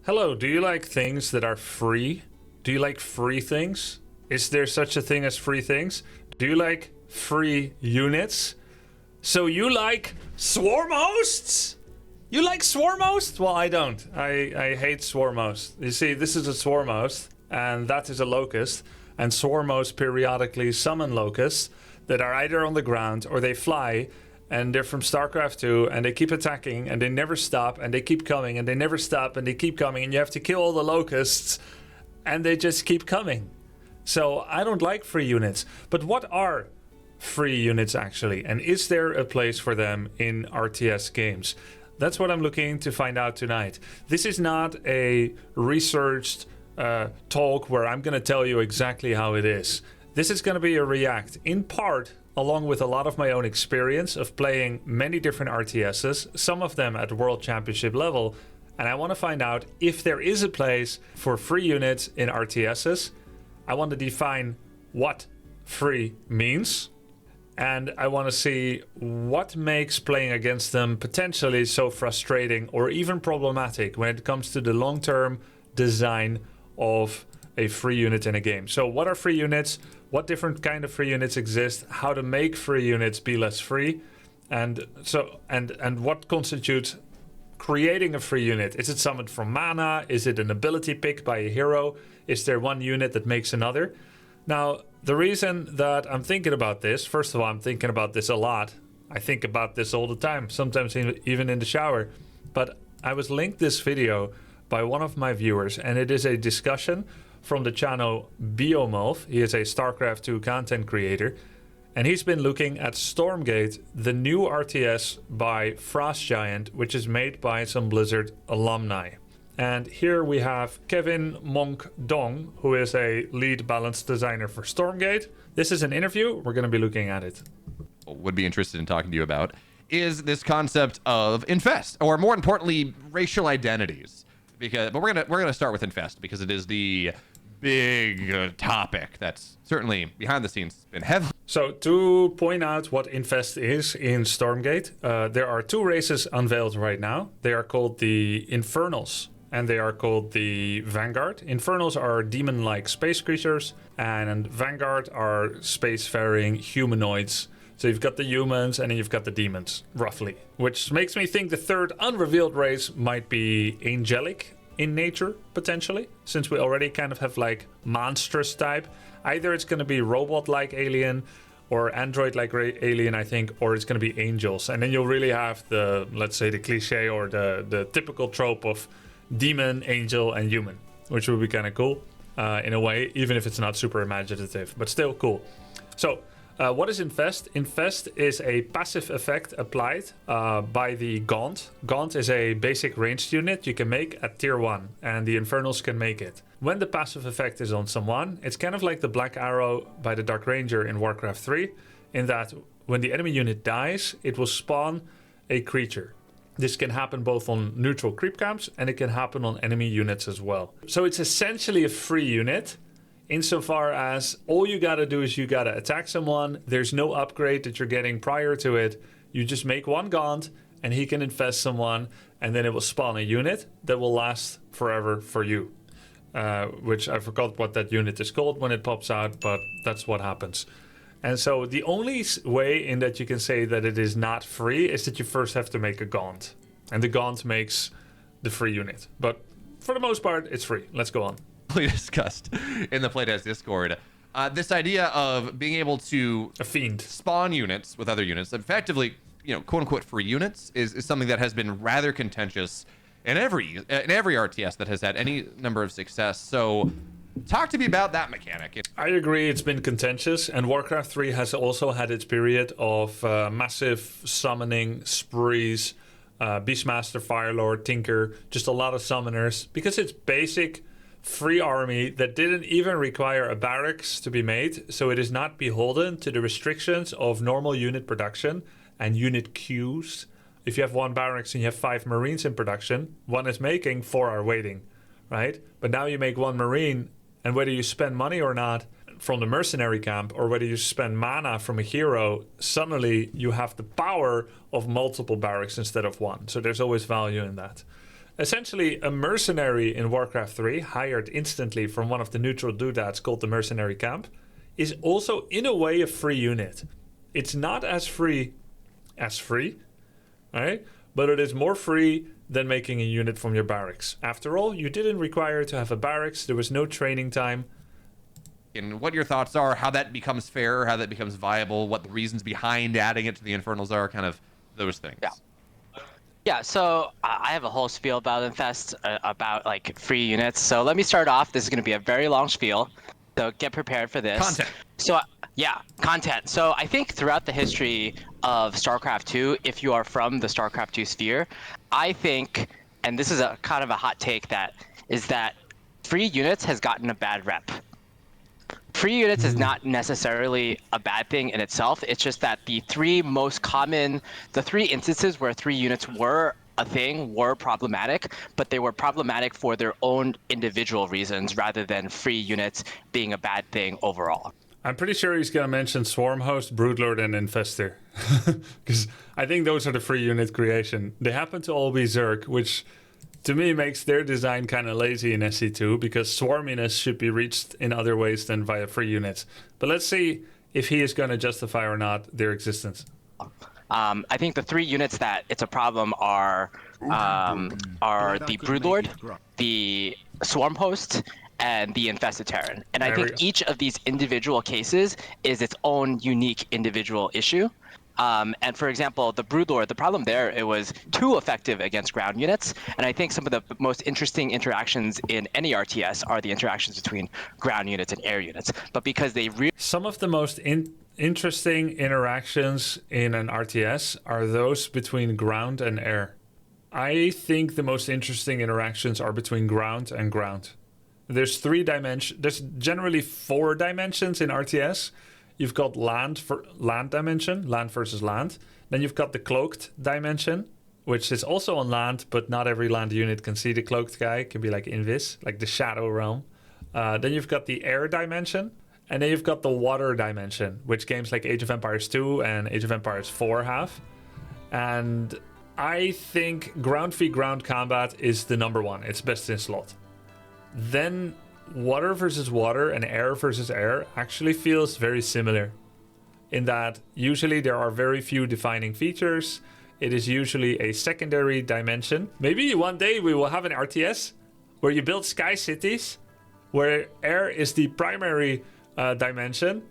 Hello, do you like things that are free? Do you like free things? Is there such a thing as free things? Do you like free units? So you like swarm hosts? You like swarm hosts? Well, I don't. I hate swarm hosts. You see, this is a swarm host, and that is a locust. And swarm hosts periodically summon locusts that are either on the ground or they fly, and they're from Starcraft 2, and they keep attacking, and they never stop, and they keep coming, and they never stop, and they keep coming, and you have to kill all the locusts, and they just keep coming. So I don't like free units. But what are free units actually? And is there a place for them in RTS games? That's what I'm looking to find out tonight. This is not a researched talk where I'm going to tell you exactly how it is. This is going to be a react, in part, along with a lot of my own experience of playing many different RTSs, some of them at World Championship level, and I want to find out if there is a place for free units in RTSs. I want to define what free means, and I want to see what makes playing against them potentially so frustrating or even problematic when it comes to the long-term design of a free unit in a game. So what are free units? What different kind of free units exist? How to make free units be less free? And what constitutes creating a free unit? Is it summoned from mana? Is it an ability pick by a hero? Is there one unit that makes another? Now, the reason that I'm thinking about this, first of all, I'm thinking about this a lot. I think about this all the time, sometimes even in the shower. But I was linked this video by one of my viewers, and it is a discussion from the channel Biomolf. He is a StarCraft 2 content creator, and he's been looking at Stormgate, the new RTS by Frost Giant, which is made by some Blizzard alumni. And here we have Kevin Monk Dong, who is a lead balance designer for Stormgate. This is an interview. We're going to be looking at it. Would be interested in talking to you about is this concept of Infest, or more importantly, racial identities. But we're gonna start with Infest because it is the big topic that's certainly behind the scenes been heavy. So to point out what Infest is in Stormgate, there are two races unveiled right now. They are called the Infernals and they are called the Vanguard. Infernals are demon-like space creatures, and Vanguard are spacefaring humanoids. So you've got the humans and then you've got the demons, roughly. Which makes me think the third unrevealed race might be angelic in nature, potentially. Since we already kind of have like monstrous type. Either it's going to be robot-like alien or android-like alien, I think, or it's going to be angels. And then you'll really have the, let's say, the cliche or the typical trope of demon, angel, and human. Which would be kind of cool in a way, even if it's not super imaginative, but still cool. So, what is Infest? Infest is a passive effect applied by the Gaunt. Gaunt is a basic ranged unit you can make at tier 1, and the Infernals can make it. When the passive effect is on someone, it's kind of like the Black Arrow by the Dark Ranger in Warcraft 3, in that when the enemy unit dies, it will spawn a creature. This can happen both on neutral creep camps, and it can happen on enemy units as well. So it's essentially a free unit, insofar as all you gotta do is you gotta attack someone. There's no upgrade that you're getting prior to it. You just make one Gaunt and he can infest someone, and then it will spawn a unit that will last forever for you. Which I forgot what that unit is called when it pops out, but that's what happens. And so the only way in that you can say that it is not free is that you first have to make a Gaunt. And the Gaunt makes the free unit. But for the most part, it's free. Let's go on. Discussed in the Playtest Discord, this idea of being able to spawn units with other units, effectively, quote unquote free units, is something that has been rather contentious in every RTS that has had any number of success. So talk to me about that mechanic. I agree, it's been contentious, and Warcraft 3 has also had its period of massive summoning sprees, Beastmaster, Firelord, Tinker, just a lot of summoners, because it's basic free army that didn't even require a barracks to be made, so it is not beholden to the restrictions of normal unit production and unit queues. If you have one barracks and you have 5 marines in production, one is making, 4 are waiting, right? But now you make one marine, and whether you spend money or not from the mercenary camp, or whether you spend mana from a hero, suddenly you have the power of multiple barracks instead of one. So there's always value in that. Essentially, a mercenary in Warcraft 3, hired instantly from one of the neutral doodads called the Mercenary Camp, is also in a way a free unit. It's not as free, right? But it is more free than making a unit from your barracks. After all, you didn't require to have a barracks, there was no training time. And what your thoughts are, how that becomes fair, how that becomes viable, what the reasons behind adding it to the Infernals are, kind of those things. Yeah, so I have a whole spiel about Infest, about like free units. So let me start off. This is going to be a very long spiel, so get prepared for this. Content. So content. So I think throughout the history of StarCraft 2, if you are from the StarCraft 2 sphere, I think, and this is a kind of a hot take, that free units has gotten a bad rep. Free units is not necessarily a bad thing in itself. It's just that the three instances where free units were a thing were problematic, but they were problematic for their own individual reasons rather than free units being a bad thing overall. I'm pretty sure he's going to mention Swarmhost, Broodlord, and Infestor. Because I think those are the free unit creation. They happen to all be Zerg, which to me makes their design kind of lazy in SC2, because swarminess should be reached in other ways than via free units. But let's see if he is going to justify or not their existence. I think the three units that it's a problem are the Broodlord, the Swarmhost, and the Infested Terran. And I think each of these individual cases is its own unique individual issue. And for example, the Broodlord, the problem there, it was too effective against ground units. And I think some of the most interesting interactions in any RTS are the interactions between ground units and air units. But because they some of the most interesting interactions in an RTS are those between ground and air. I think the most interesting interactions are between ground and ground. There's generally 4 dimensions in RTS. You've got land dimension, land versus land. Then you've got the cloaked dimension, which is also on land, but not every land unit can see the cloaked guy. It can be like Invis, like the Shadow Realm. Then you've got the air dimension, and then you've got the water dimension, which games like Age of Empires 2 and Age of Empires 4 have. And I think ground v ground combat is the number one. It's best in slot. Then water versus water and air versus air actually feels very similar, in that usually there are very few defining features. It is usually a secondary dimension. Maybe one day we will have an RTS where you build sky cities where air is the primary dimension,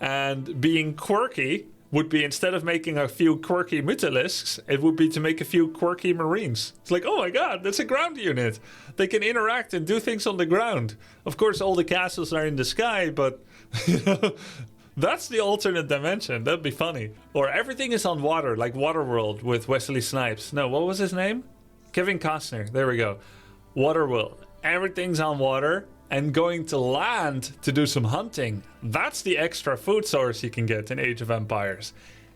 and being quirky would be, instead of making a few quirky Mutalisks, it would be to make a few quirky Marines. It's like, oh my god, that's a ground unit. They can interact and do things on the ground. Of course, all the castles are in the sky, but that's the alternate dimension. That'd be funny. Or everything is on water, like Waterworld with Wesley Snipes. No, what was his name? Kevin Costner. There we go. Waterworld. Everything's on water, and going to land to do some hunting. That's the extra food source you can get in Age of Empires.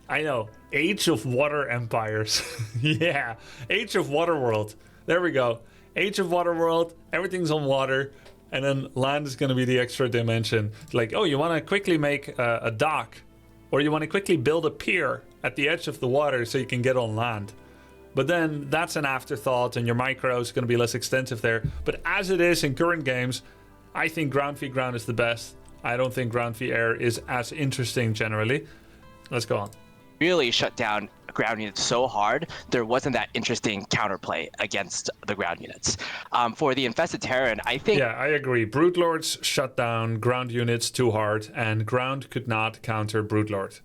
I know, Age of Water Empires. Yeah, Age of Waterworld. There we go. Age of Waterworld, everything's on water, and then land is going to be the extra dimension. Like, oh, you want to quickly make a dock, or you want to quickly build a pier at the edge of the water so you can get on land. But then that's an afterthought, and your micro is going to be less extensive there. But as it is in current games, I think ground v ground is the best. I don't think ground v air is as interesting generally. Let's go on. Really shut down ground units so hard, there wasn't that interesting counterplay against the ground units. For the Infested Terran, I think... Yeah, I agree. Broodlords shut down ground units too hard, and ground could not counter Broodlord.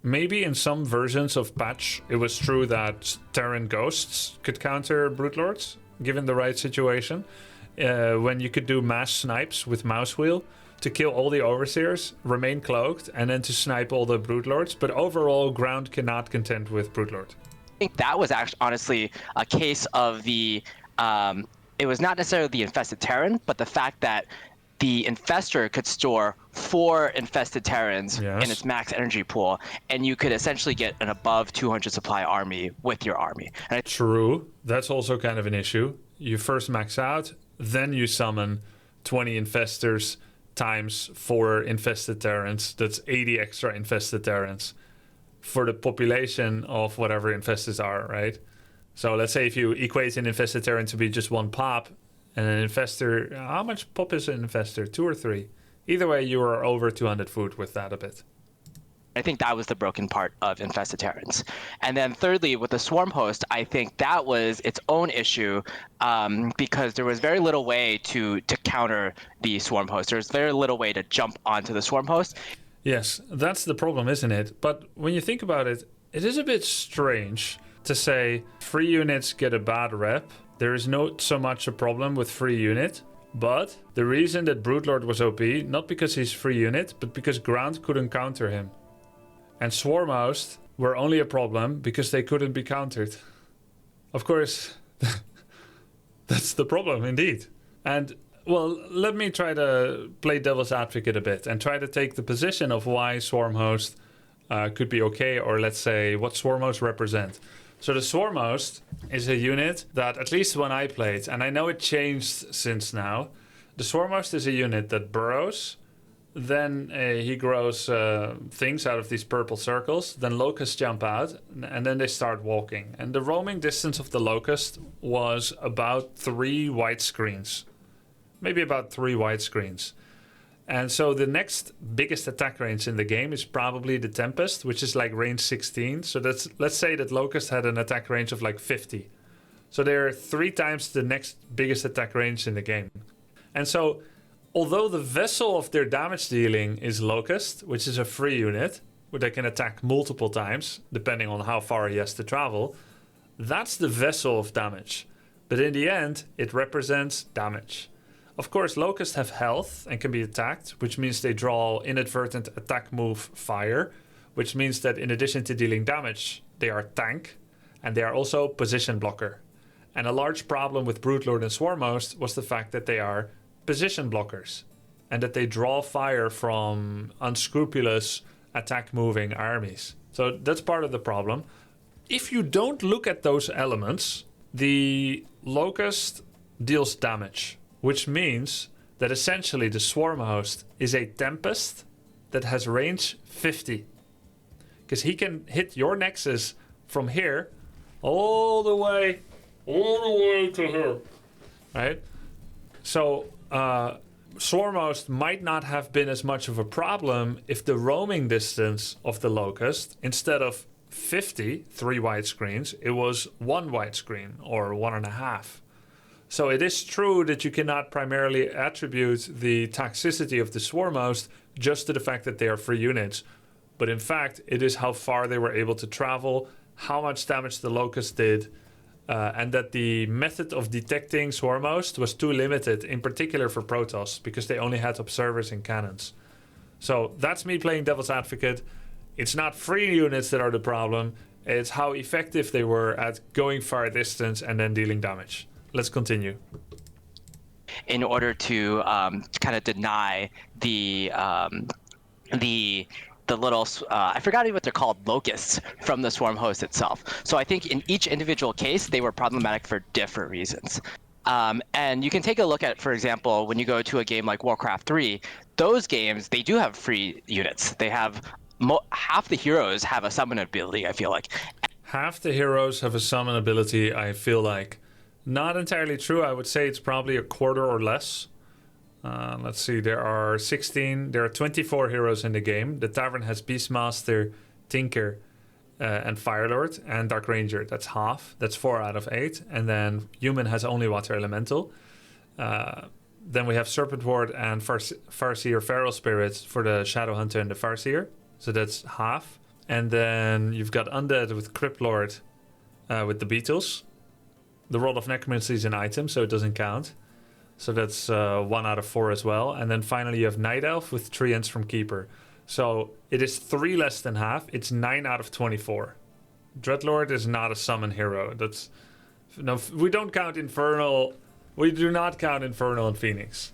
Maybe in some versions of patch, it was true that Terran Ghosts could counter Broodlords, given the right situation. When you could do mass snipes with mouse wheel to kill all the overseers, remain cloaked, and then to snipe all the Broodlords. But overall, ground cannot contend with Broodlord. I think that was actually honestly a case of the... it was not necessarily the Infested Terran, but the fact that the Infestor could store 4 Infested Terrans in its max energy pool, and you could essentially get an above 200 supply army with your army. True. That's also kind of an issue. You first max out, then you summon 20 Infestors times 4 Infested Terrans. That's 80 extra Infested Terrans for the population of whatever Infestors are, right? So let's say if you equate an infested Terran to be just 1 pop, and an infestor, how much pop is an infestor? 2 or 3? Either way, you are over 200 food with that a bit. I think that was the broken part of Infested Terrans. And then thirdly, with the Swarm Host, I think that was its own issue because there was very little way to counter the Swarm Host. There's very little way to jump onto the Swarm Host. Yes, that's the problem, isn't it? But when you think about it, it is a bit strange to say free units get a bad rep. There is not so much a problem with free unit. But the reason that Broodlord was OP, not because he's free unit, but because Ground couldn't counter him. And Swarmhost were only a problem because they couldn't be countered. Of course, that's the problem indeed. And well, let me try to play devil's advocate a bit and try to take the position of why Swarmhost could be okay, or let's say what Swarmhost represent. So the Swarmhost is a unit that, at least when I played, and I know it changed since now, the Swarmhost is a unit that burrows. Then he grows things out of these purple circles. Then locusts jump out, and then they start walking. And the roaming distance of the locust was about 3 white screens. Maybe about 3 white screens. And so the next biggest attack range in the game is probably the Tempest, which is like range 16. So that's, let's say that Locust had an attack range of like 50. So they're 3 times the next biggest attack range in the game. And so although the vessel of their damage dealing is Locust, which is a free unit, where they can attack multiple times, depending on how far he has to travel, that's the vessel of damage. But in the end, it represents damage. Of course, Locusts have health and can be attacked, which means they draw inadvertent attack move fire, which means that in addition to dealing damage, they are tank, and they are also position blocker. And a large problem with Broodlord and Swarmhost was the fact that they are position blockers, and that they draw fire from unscrupulous attack moving armies. So that's part of the problem. If you don't look at those elements, the Locust deals damage, which means that essentially the Swarmhost is a Tempest that has range 50. Because he can hit your Nexus from here all the way to here. Right? So Swarmhost might not have been as much of a problem if the roaming distance of the Locust, instead of 50, 3 white screens, it was 1 white screen or 1.5. So it is true that you cannot primarily attribute the toxicity of the Swarmhost just to the fact that they are free units. But in fact, it is how far they were able to travel, how much damage the Locust did, and that the method of detecting Swarmhost was too limited, in particular for Protoss, because they only had observers and cannons. So that's me playing devil's advocate. It's not free units that are the problem, it's how effective they were at going far distance and then dealing damage. Let's continue. In order to kind of deny the little, I forgot even what they're called, locusts from the Swarm Host itself. So I think in each individual case, they were problematic for different reasons. And you can take a look at, for example, when you go to a game like Warcraft 3, those games, they do have free units. They have, half the heroes have a summon ability, I feel like. Half the heroes have a summon ability, I feel like. Not entirely true. I would say it's probably a quarter or less. Let's see, there are 24 heroes in the game. The Tavern has Beastmaster, Tinker, and Firelord, and Dark Ranger. That's half. That's 4 out of 8. And then Human has only Water Elemental. Then we have Serpent Ward and Farseer Feral Spirits for the Shadow Hunter and the Farseer. So that's half. And then you've got Undead with Cryptlord with the Beetles. The Rod of Necromancy is an item, so it doesn't count. So that's 1 out of 4 as well. And then finally you have Night Elf with Treants from Keeper. So it is 3 less than half. It's 9 out of 24. Dreadlord is not a summon hero. We don't count Infernal. We do not count Infernal and Phoenix.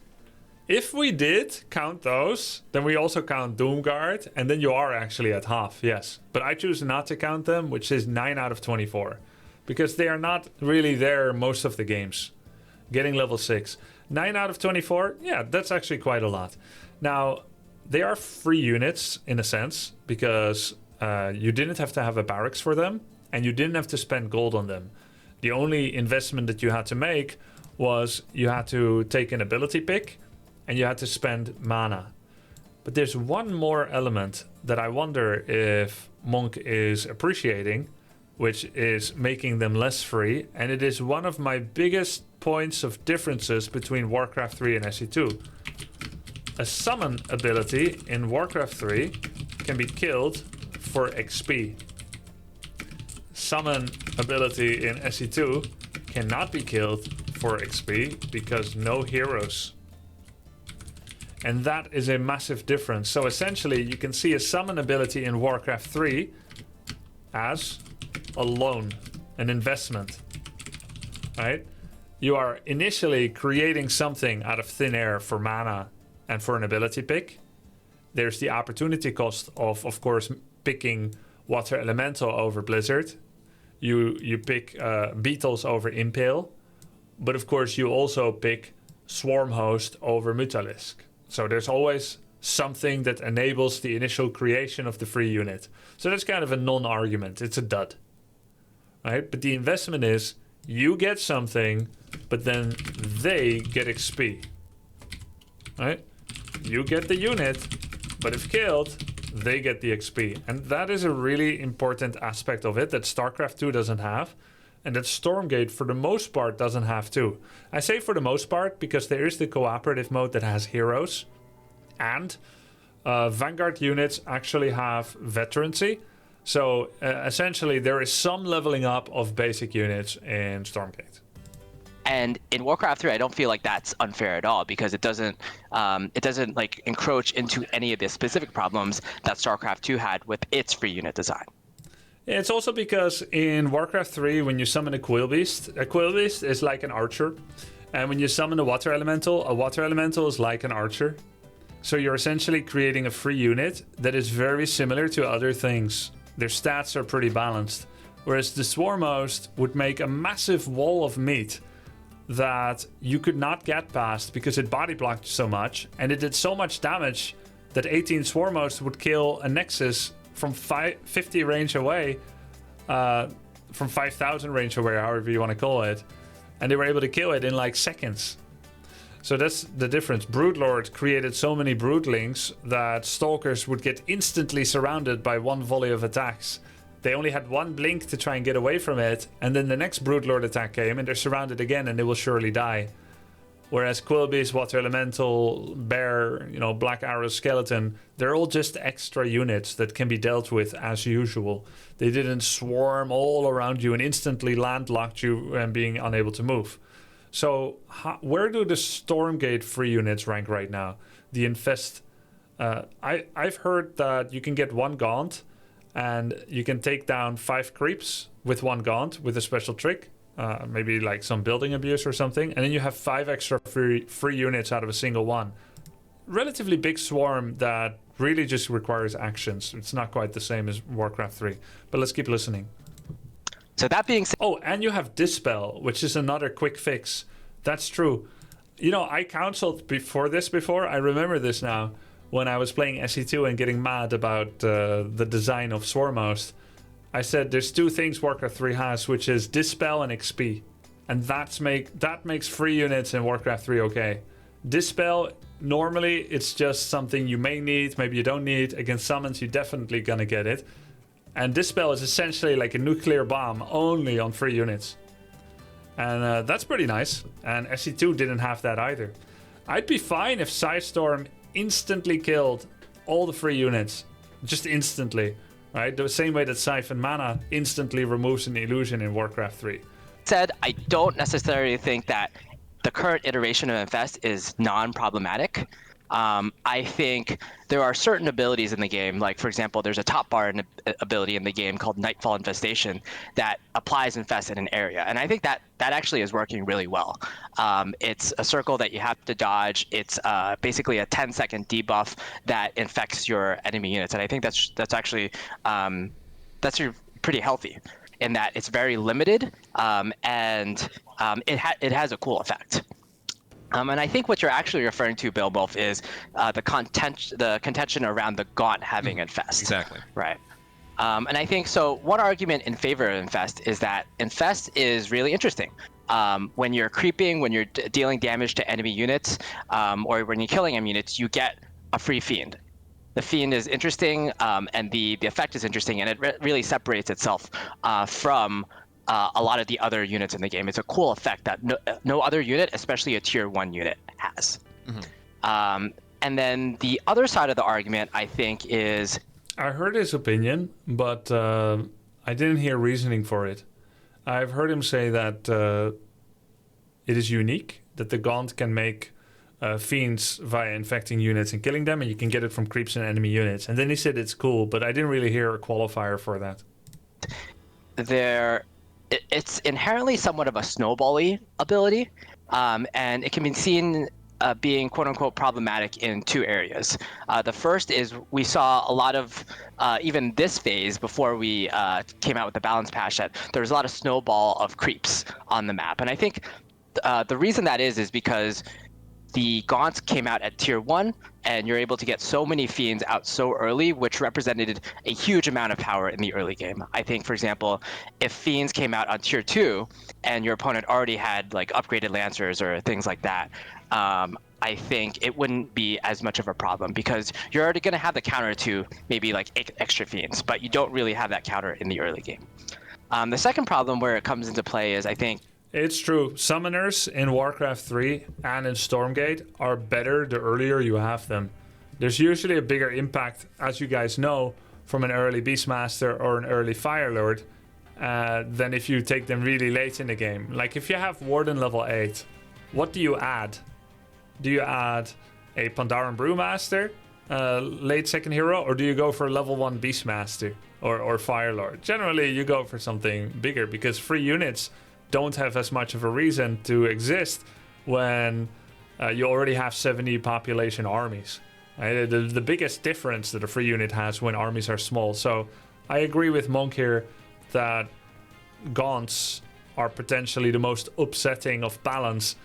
If we did count those, then we also count Doomguard, and then you are actually at half, yes. But I choose not to count them, which is 9 out of 24. Because they are not really there most of the games. Getting level 6. 9 out of 24, yeah, that's actually quite a lot. Now, they are free units in a sense, because you didn't have to have a barracks for them, and you didn't have to spend gold on them. The only investment that you had to make was you had to take an ability pick and you had to spend mana. But there's one more element that I wonder if Monk is appreciating, which is making them less free, and it is one of my biggest points of differences between Warcraft 3 and SE2. A summon ability in Warcraft 3 can be killed for XP. Summon ability in SE2 cannot be killed for XP because no heroes. And that is a massive difference. So essentially you can see a summon ability in Warcraft 3 as a loan, an investment, right? You are initially creating something out of thin air for mana and for an ability pick. There's the opportunity cost of course, picking Water Elemental over Blizzard. You pick Beetles over Impale. But of course, you also pick Swarm Host over Mutalisk. So there's always something that enables the initial creation of the free unit. So that's kind of a non-argument. It's a dud. Right? But the investment is you get something, but then they get XP. Right? You get the unit, but if killed, they get the XP. And that is a really important aspect of it that StarCraft 2 doesn't have. And that Stormgate, for the most part, doesn't have too. I say for the most part because there is the cooperative mode that has heroes. And Vanguard units actually have veterancy. So essentially, there is some leveling up of basic units in Stormgate. And in Warcraft 3, I don't feel like that's unfair at all because it doesn't like encroach into any of the specific problems that StarCraft 2 had with its free unit design. It's also because in Warcraft 3, when you summon a Quillbeast is like an archer. And when you summon a Water Elemental is like an archer. So you're essentially creating a free unit that is very similar to other things. Their stats are pretty balanced. Whereas the Swarm Host would make a massive wall of meat that you could not get past because it body blocked so much. And it did so much damage that 18 Swarm Hosts would kill a Nexus from 50 range away, from 5,000 range away, however you want to call it. And they were able to kill it in like seconds. So that's the difference. Broodlord created so many broodlings that stalkers would get instantly surrounded by one volley of attacks. They only had one blink to try and get away from it, and then the next Broodlord attack came and they're surrounded again and they will surely die. Whereas Quillbeast, Water Elemental, Bear, Black Arrow, Skeleton, they're all just extra units that can be dealt with as usual. They didn't swarm all around you and instantly landlocked you and being unable to move. So where do the Stormgate free units rank right now? The Infest. I've heard that you can get one Gaunt and you can take down 5 creeps with one Gaunt with a special trick. Maybe like some building abuse or something, and then you have 5 extra free units out of a single one. Relatively big swarm that really just requires actions. It's not quite the same as Warcraft 3, but let's keep listening. So that being said, and you have Dispel, which is another quick fix. That's true. I counseled before. I remember this now when I was playing SE2 and getting mad about the design of Swarmhost. I said there's 2 things Warcraft 3 has, which is Dispel and XP. And that makes free units in Warcraft 3 okay. Dispel, normally it's just something you may need, maybe you don't need. Against summons, you're definitely gonna get it. And Dispel is essentially like a nuclear bomb, only on free units. And that's pretty nice. And SE2 didn't have that either. I'd be fine if Psystorm instantly killed all the free units. Just instantly. Right? The same way that Siphon Mana instantly removes an illusion in Warcraft 3. Said, I don't necessarily think that the current iteration of Infest is non-problematic. I think there are certain abilities in the game, like for example, there's a top bar ability in the game called Nightfall Infestation that applies Infest in an area, and I think that actually is working really well. It's a circle that you have to dodge. It's basically a 10-second debuff that infects your enemy units, and I think that's actually pretty healthy in that it's very limited and it has a cool effect. And I think what you're actually referring to, Bill Wolf, is the contention around the Gaunt having Infest. Exactly. Right. And I think so. One argument in favor of Infest is that Infest is really interesting. When you're creeping, when you're dealing damage to enemy units, or when you're killing enemy units, you get a free fiend. The fiend is interesting, and the effect is interesting, and it really separates itself from a lot of the other units in the game. It's a cool effect that no other unit, especially a tier 1 unit, has. And then the other side of the argument, I think, is... I heard his opinion, but I didn't hear reasoning for it. I've heard him say that it is unique, that the Gaunt can make fiends via infecting units and killing them, and you can get it from creeps and enemy units. And then he said it's cool, but I didn't really hear a qualifier for that. It's inherently somewhat of a snowball-y ability, and it can be seen being quote-unquote problematic in 2 areas. The first is we saw a lot of, even this phase before we came out with the balance patch, that there was a lot of snowball of creeps on the map. And I think the reason that is because the Gaunts came out at tier 1, and you're able to get so many fiends out so early, which represented a huge amount of power in the early game. I think, for example, if fiends came out on tier 2 and your opponent already had like upgraded lancers or things like that, I think it wouldn't be as much of a problem, because you're already going to have the counter to maybe like extra fiends, but you don't really have that counter in the early game. The second problem where it comes into play is, I think, it's true. Summoners in Warcraft 3 and in Stormgate are better the earlier you have them. There's usually a bigger impact, as you guys know, from an early Beastmaster or an early Firelord than if you take them really late in the game. Like if you have Warden level 8, what do you add? Do you add a Pandaren Brewmaster, late second hero, or do you go for a level 1 Beastmaster or Firelord? Generally, you go for something bigger, because free units don't have as much of a reason to exist when you already have 70 population armies. Right? The biggest difference that a free unit has when armies are small. So I agree with Monk here that Gaunts are potentially the most upsetting of balance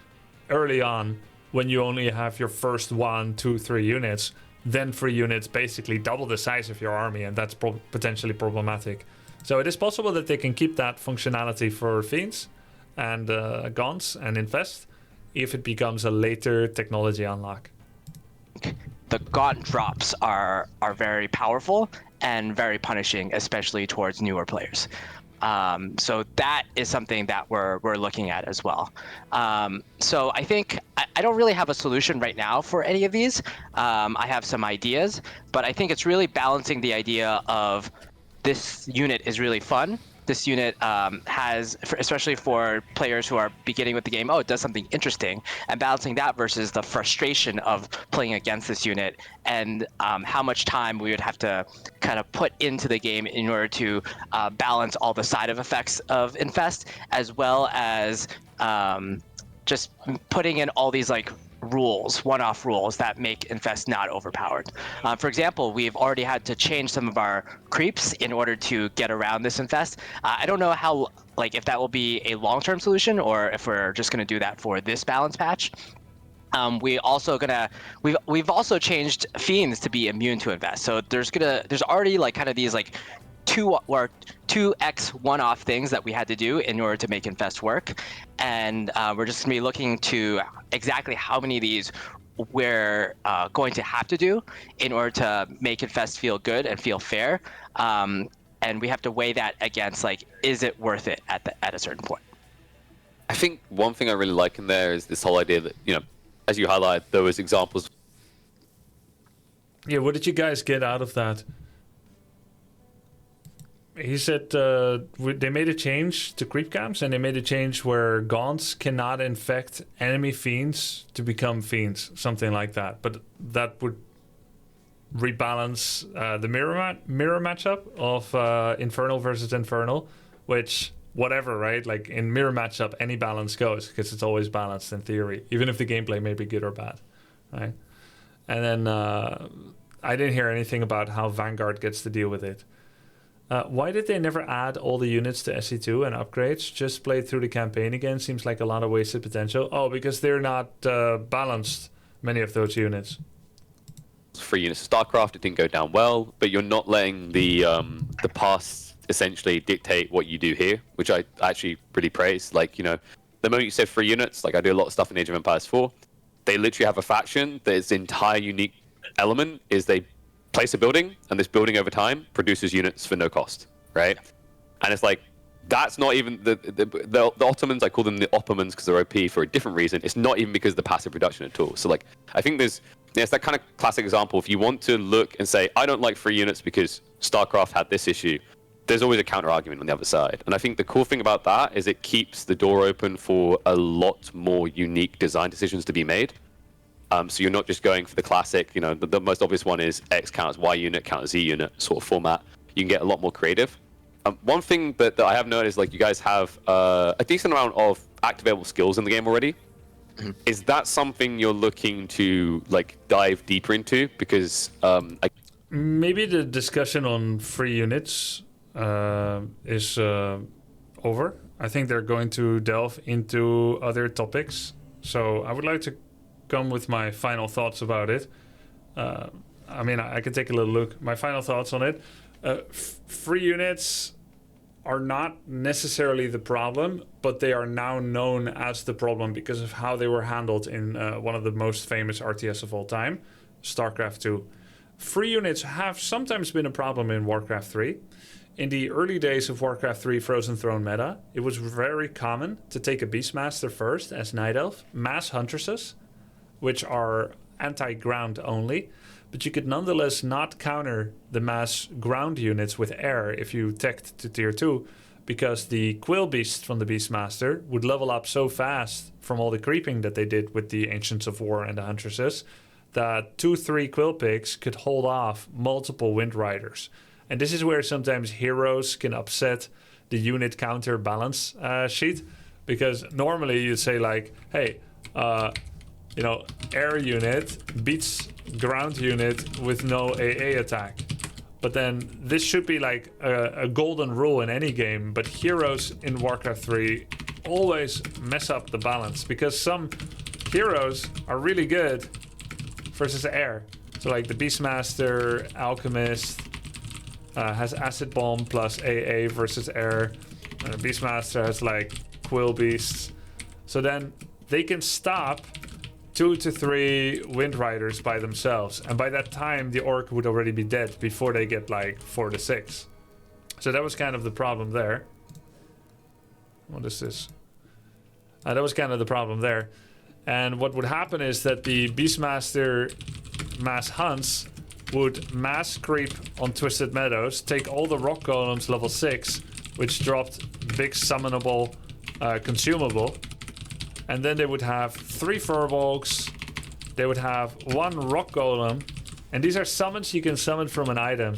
early on, when you only have your first 1, 2, 3 units. Then free units basically double the size of your army, and that's potentially problematic. So it is possible that they can keep that functionality for Fiends and Gaunts and Infest if it becomes a later technology unlock. The Gaunt drops are very powerful and very punishing, especially towards newer players. So that is something that we're looking at as well. So I think I don't really have a solution right now for any of these. I have some ideas, but I think it's really balancing the idea of this unit is really fun. This unit has, especially for players who are beginning with the game, it does something interesting, and balancing that versus the frustration of playing against this unit, and how much time we would have to kind of put into the game in order to balance all the side effects of Infest, as well as just putting in all these like rules, one-off rules that make Infest not overpowered. For example, we've already had to change some of our creeps in order to get around this Infest. I don't know how, like, if that will be a long-term solution or if we're just going to do that for this balance patch. We've also changed fiends to be immune to Infest. So there's already like kind of these like 2x one-off things that we had to do in order to make Infest work, and we're just going to be looking to exactly how many of these we're going to have to do in order to make Infest feel good and feel fair, and we have to weigh that against, like, is it worth it at a certain point. I think one thing I really like in there is this whole idea that, you know, as you highlight, there was examples. Yeah, what did you guys get out of that? He said they made a change to creep camps, and they made a change where Gaunts cannot infect enemy fiends to become fiends, something like that. But that would rebalance the mirror matchup of Infernal versus Infernal, which, whatever, right? Like in mirror matchup, any balance goes, because it's always balanced in theory, even if the gameplay may be good or bad, right? And then I didn't hear anything about how Vanguard gets to deal with it. Why did they never add all the units to SC2 and upgrades? Just play through the campaign again? Seems like a lot of wasted potential. Oh, because they're not balanced, many of those units. free units of Starcraft. It didn't go down well, but you're not letting the past essentially dictate what you do here, which I actually really praise. Like, the moment you say free units, like I do a lot of stuff in Age of Empires 4, they literally have a faction that its entire unique element is they place a building, and this building over time produces units for no cost, right? And it's like, that's not even the Ottomans. I call them the Ottomans because they're OP for a different reason. It's not even because of the passive production at all. So like, I think it's that kind of classic example. If you want to look and say, I don't like free units because StarCraft had this issue, there's always a counter argument on the other side. And I think the cool thing about that is it keeps the door open for a lot more unique design decisions to be made. So you're not just going for the classic, the most obvious one is X counts Y unit, counts Z unit sort of format. You can get a lot more creative. One thing that I have noticed, like you guys have a decent amount of activatable skills in the game already. Mm-hmm. Is that something you're looking to like dive deeper into? Because maybe the discussion on free units is over. I think they're going to delve into other topics. So I would like to come with my final thoughts about it. I can take a little look. My final thoughts on it. Free units are not necessarily the problem, but they are now known as the problem because of how they were handled in one of the most famous RTS of all time, Starcraft 2. Free units have sometimes been a problem in Warcraft 3. In the early days of Warcraft 3 Frozen Throne meta, it was very common to take a Beastmaster first as Night Elf, mass Huntresses, which are anti-ground only, but you could nonetheless not counter the mass ground units with air if you teched to tier 2, because the Quill Beasts from the Beastmaster would level up so fast from all the creeping that they did with the Ancients of War and the Huntresses that 2-3 Quill Pigs could hold off multiple Wind Riders. And this is where sometimes heroes can upset the unit counter balance sheet, because normally you'd say like, hey, air unit beats ground unit with no AA attack. But then this should be like a golden rule in any game, but heroes in Warcraft 3 always mess up the balance because some heroes are really good versus air. So like the Beastmaster, Alchemist has Acid Bomb plus AA versus air. And the Beastmaster has like Quill Beasts. So then they can stop 2 to 3 Wind Riders by themselves, and by that time the Orc would already be dead before they get like 4 to 6. So that was kind of the problem there. What is this? That was kind of the problem there. And what would happen is that the Beastmaster mass hunts would mass creep on Twisted Meadows, take all the rock golems level 6, which dropped big summonable consumable. And then they would have 3 Furbolgs, they would have 1 Rock Golem, and these are summons you can summon from an item.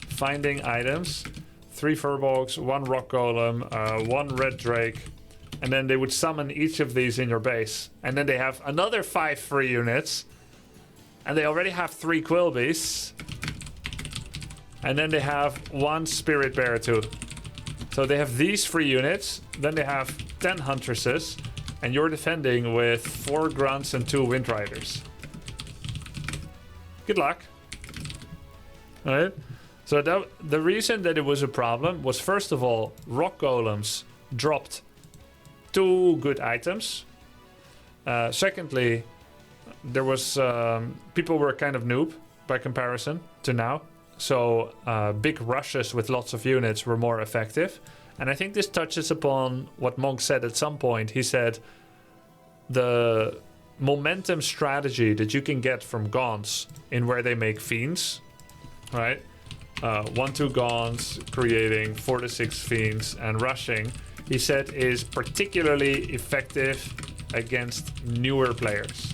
Finding items, 3 Furbolgs, 1 Rock Golem, 1 Red Drake, and then they would summon each of these in your base. And then they have another 5 free units, and they already have 3 Quill Beasts, and then they have 1 Spirit Bear too. So they have these free units, then they have 10 Huntresses, and you're defending with 4 Grunts and 2 Wind Riders. Good luck. Alright? So the reason that it was a problem was, first of all, Rock Golems dropped 2 good items. Secondly, there was people were kind of noob by comparison to now. So big rushes with lots of units were more effective. And I think this touches upon what Monk said at some point. He said the momentum strategy that you can get from Gaunts in where they make Fiends, right? 1-2 Gaunts creating 4 to 6 Fiends and rushing, he said is particularly effective against newer players.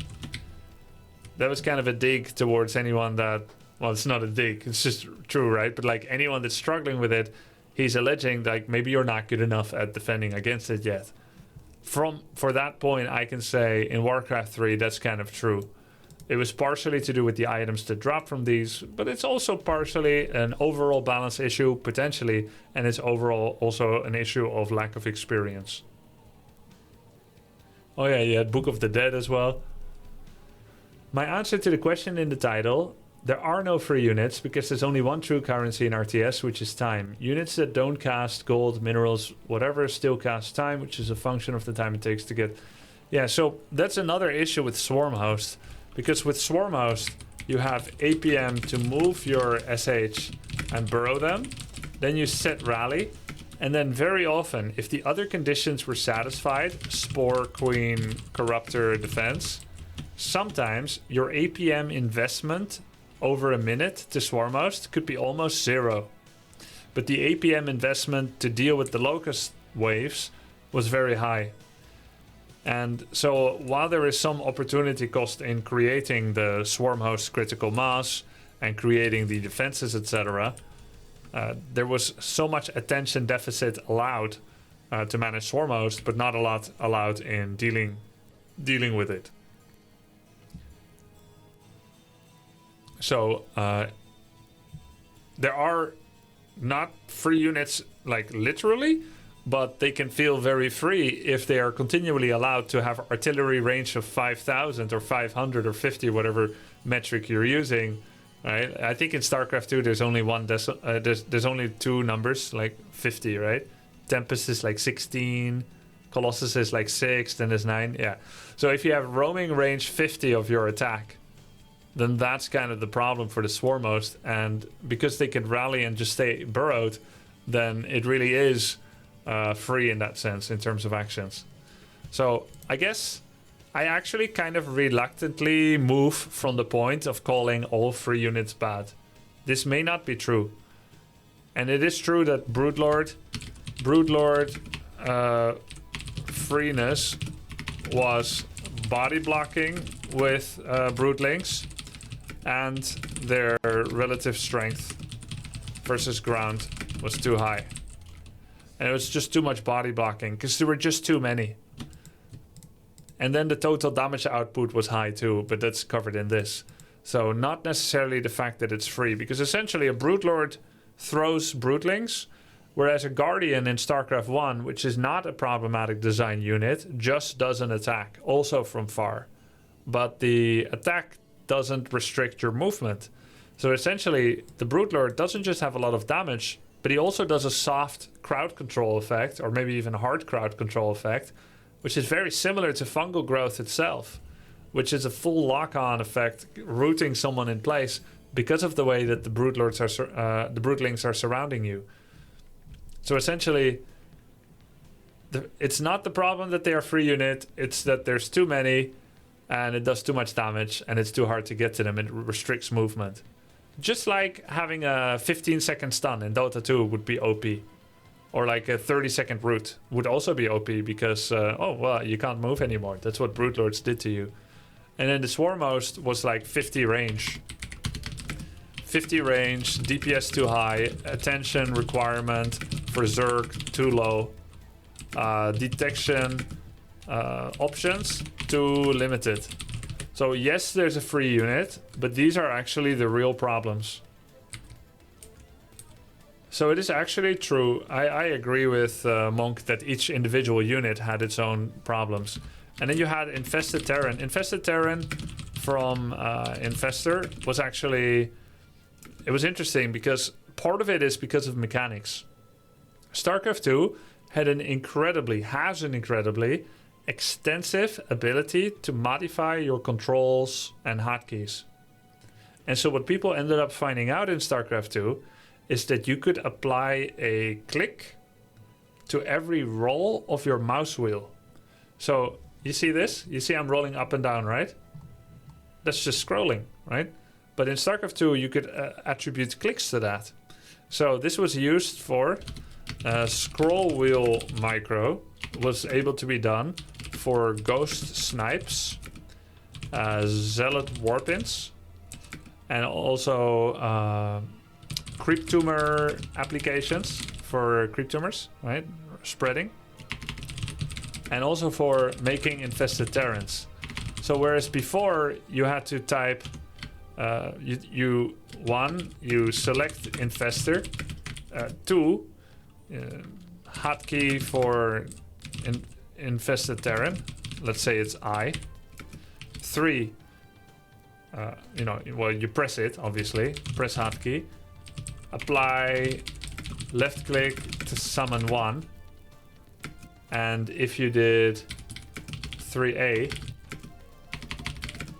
That was kind of a dig towards anyone that, well, it's not a dig, it's just true, right? But like anyone that's struggling with it, he's alleging like maybe you're not good enough at defending against it yet. For that point, I can say in Warcraft 3 that's kind of true. It was partially to do with the items that drop from these, but it's also partially an overall balance issue potentially, and it's overall also an issue of lack of experience. Oh yeah, you had Book of the Dead as well. My answer to the question in the title there are no free units because there's only one true currency in RTS, which is time. Units that don't cast gold, minerals, whatever, still cast time, which is a function of the time it takes to get... Yeah, so that's another issue with Swarmhost. Because with Swarmhost, you have APM to move your SH and burrow them. Then you set rally. And then very often, if the other conditions were satisfied, Spore, Queen, Corruptor, Defense, sometimes your APM investment over a minute to Swarmhost could be almost zero. But the APM investment to deal with the Locust waves was very high. And so while there is some opportunity cost in creating the Swarmhost critical mass and creating the defenses, etc., there was so much attention deficit allowed to manage Swarmhost, but not a lot allowed in dealing with it. So there are not free units like literally, but they can feel very free if they are continually allowed to have artillery range of 5,000 or 500 or 50, whatever metric you're using. Right? I think in Starcraft 2 there's only there's only two numbers, like 50, right? Tempest is like 16, Colossus is like 6, then there's 9. Yeah. So if you have roaming range 50 of your attack, then that's kind of the problem for the Swarmhost. And because they can rally and just stay burrowed, then it really is free in that sense in terms of actions. So I guess I actually kind of reluctantly move from the point of calling all free units bad. This may not be true. And it is true that Broodlord freeness was body blocking with Broodlings and their relative strength versus ground was too high. And it was just too much body blocking because there were just too many. And then the total damage output was high too, but that's covered in this. So not necessarily the fact that it's free, because essentially a Broodlord throws Broodlings, whereas a Guardian in Starcraft 1, which is not a problematic design unit, just does an attack, also from far. But the attack doesn't restrict your movement. So essentially, the Broodlord doesn't just have a lot of damage, but he also does a soft crowd control effect, or maybe even a hard crowd control effect, which is very similar to fungal growth itself, which is a full lock-on effect, rooting someone in place because of the way that the Broodlings are surrounding you. So essentially, it's not the problem that they are free unit, it's that there's too many, and it does too much damage, and it's too hard to get to them, it restricts movement. Just like having a 15-second stun in Dota 2 would be OP. Or like a 30-second root would also be OP because, you can't move anymore. That's what Broodlords did to you. And then the Swarmhost was like 50 range. 50 range, DPS too high, attention requirement for Zerg too low, detection options too limited. So yes, there's a free unit, but these are actually the real problems. So it is actually true. I agree with Monk that each individual unit had its own problems. And then you had Infested Terran. Infested Terran from Infestor was actually... It was interesting because part of it is because of mechanics. Starcraft 2 has an incredibly extensive ability to modify your controls and hotkeys. And so what people ended up finding out in Starcraft 2 is that you could apply a click to every roll of your mouse wheel. So you see this? You see I'm rolling up and down, right? That's just scrolling, right? But in StarCraft 2, you could attribute clicks to that. So this was used for scroll wheel micro, was able to be done for ghost snipes, zealot warpins, and also creep tumor applications for creep tumors, right? Spreading. And also for making infested Terrans. So whereas before you had to type you select infestor, 2 hotkey for infested Terran, let's say it's I, 3 you press it, obviously. Press hotkey. Apply left click to summon one. And if you did 3A,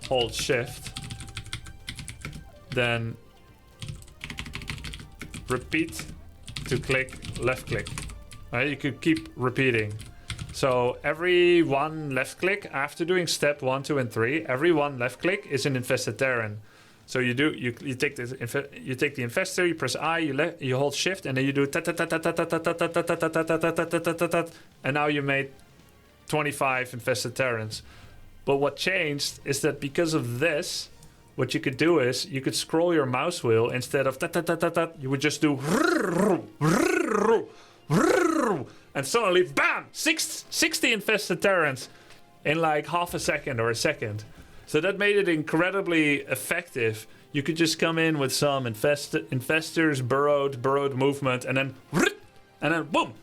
hold shift, then repeat to click left click. Right? You could keep repeating. So every one left click after doing step 1, 2, and 3, every one left click is an infested Terran. So you take the infestor, you press I, you hold shift, and then you do and now you made 25 infested Terrans. But what changed is that because of this, what you could do is you could scroll your mouse wheel instead of you would just do and suddenly bam, 60 infested Terrans in like half a second or a second. So that made it incredibly effective. You could just come in with some infestors, burrowed movement, and then boom,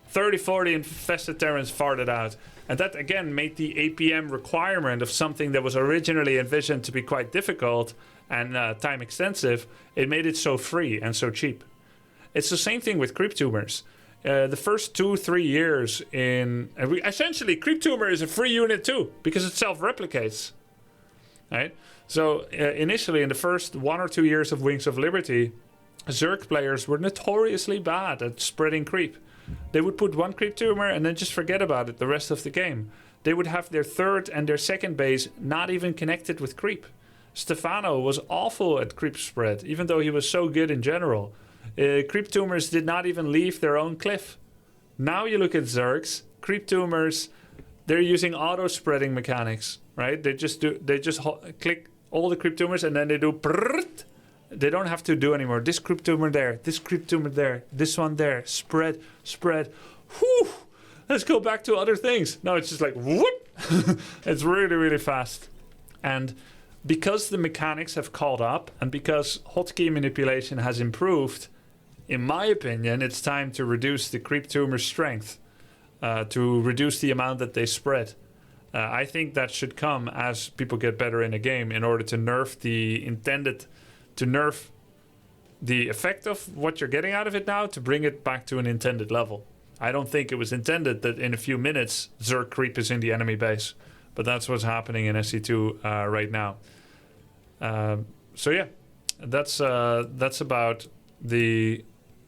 30, 40 infested Terrans farted out. And that again made the APM requirement of something that was originally envisioned to be quite difficult and time extensive, it made it so free and so cheap. It's the same thing with creep tumors. The first 2-3 years essentially creep tumor is a free unit too, because it self-replicates. Right? So initially in the first 1 or 2 years of Wings of Liberty, Zerg players were notoriously bad at spreading creep. They would put one creep tumor and then just forget about it the rest of the game. They would have their third and their second base not even connected with creep. Stefano was awful at creep spread, even though he was so good in general. Creep tumors did not even leave their own cliff. Now you look at Zergs, creep tumors, they're using auto-spreading mechanics, right? They just click all the creep tumors and then they do prrrt. They don't have to do anymore. This creep tumor there, this creep tumor there, this one there, spread. Whew! Let's go back to other things. No, it's just like whoop. It's really, really fast. And because the mechanics have caught up and because hotkey manipulation has improved, in my opinion, it's time to reduce the creep tumor strength, to reduce the amount that they spread. I think that should come as people get better in a game in order to nerf the effect of what you're getting out of it now to bring it back to an intended level. I don't think it was intended that in a few minutes Zerg creep is in the enemy base, but that's what's happening in SC2 right now. So yeah, that's about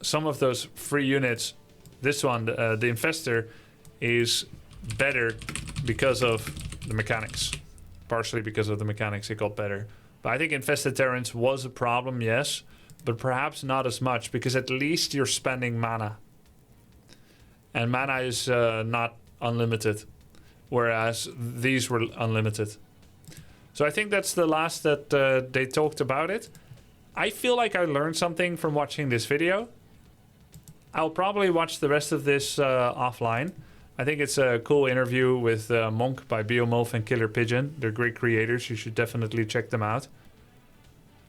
some of those free units. This one, the Infestor, is better because of the mechanics. Partially because of the mechanics, it got better. But I think Infested Terrans was a problem, yes, but perhaps not as much, because at least you're spending mana. And mana is not unlimited, whereas these were unlimited. So I think that's the last that they talked about it. I feel like I learned something from watching this video. I'll probably watch the rest of this offline. I think it's a cool interview with Monk by Biomolf and Killer Pigeon. They're great creators. You should definitely check them out.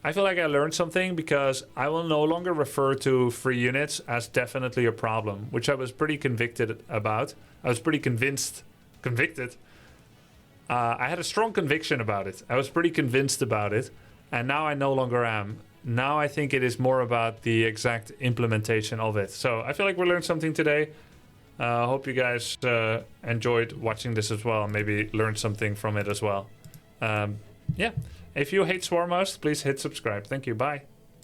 I feel like I learned something because I will no longer refer to free units as definitely a problem, which I was pretty convicted about. I was pretty convicted. I had a strong conviction about it. I was pretty convinced about it. And now I no longer am. Now I think it is more about the exact implementation of it. So I feel like we learned something today. I hope you guys enjoyed watching this as well. Maybe learned something from it as well. Yeah. If you hate Swarmhost, please hit subscribe. Thank you. Bye.